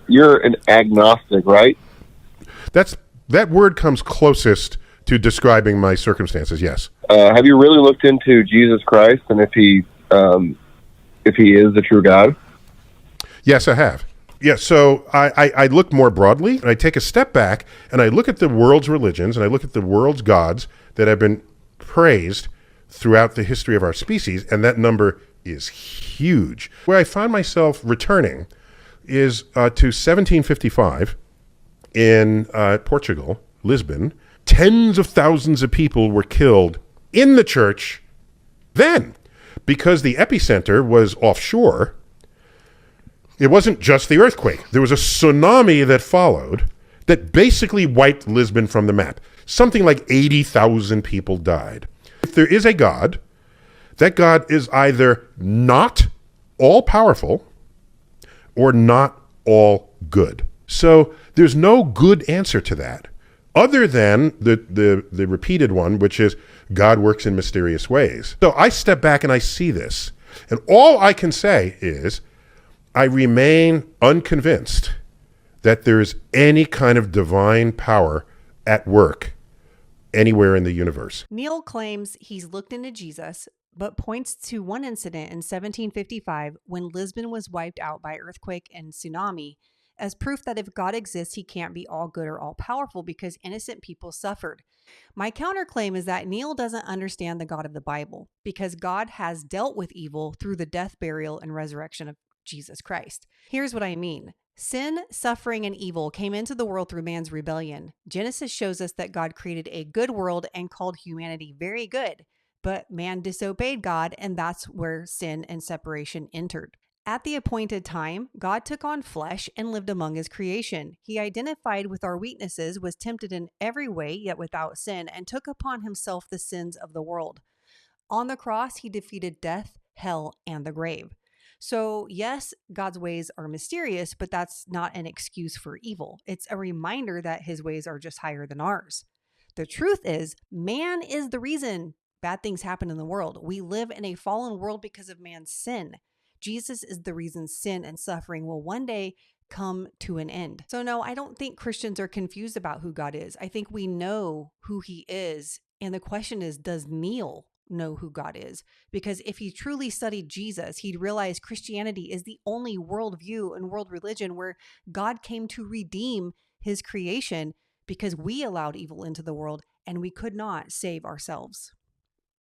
you're an agnostic, right? That word comes closest to describing my circumstances. Yes. Have you really looked into Jesus Christ and if he is the true God? Yes, I have. Yeah, so I look more broadly, and I take a step back, and I look at the world's religions, and I look at the world's gods that have been praised throughout the history of our species, and that number is huge. Where I find myself returning is to 1755 in Portugal, Lisbon. Tens of thousands of people were killed in the church then because the epicenter was offshore. It wasn't just the earthquake. There was a tsunami that followed that basically wiped Lisbon from the map. Something like 80,000 people died. If there is a God, that God is either not all-powerful or not all good. So there's no good answer to that, other than the repeated one, which is God works in mysterious ways. So I step back and I see this, and all I can say is I remain unconvinced that there's any kind of divine power at work anywhere in the universe. Neil claims he's looked into Jesus, but points to one incident in 1755 when Lisbon was wiped out by earthquake and tsunami as proof that if God exists, he can't be all good or all powerful because innocent people suffered. My counterclaim is that Neil doesn't understand the God of the Bible because God has dealt with evil through the death, burial, and resurrection of Jesus Christ. Here's what I mean. Sin, suffering, and evil came into the world through man's rebellion. Genesis shows us that God created a good world and called humanity very good, but man disobeyed God, and that's where sin and separation entered. At the appointed time, God took on flesh and lived among his creation. He identified with our weaknesses, was tempted in every way, yet without sin, and took upon himself the sins of the world. On the cross, he defeated death, hell, and the grave. So yes, God's ways are mysterious, but that's not an excuse for evil. It's a reminder that his ways are just higher than ours. The truth is, man is the reason bad things happen in the world. We live in a fallen world because of man's sin. Jesus is the reason sin and suffering will one day come to an end. So no, I don't think Christians are confused about who God is. I think we know who he is. And the question is, does Neil know who God is? Because if he truly studied Jesus, he'd realize Christianity is the only worldview and world religion where God came to redeem his creation because we allowed evil into the world and we could not save ourselves.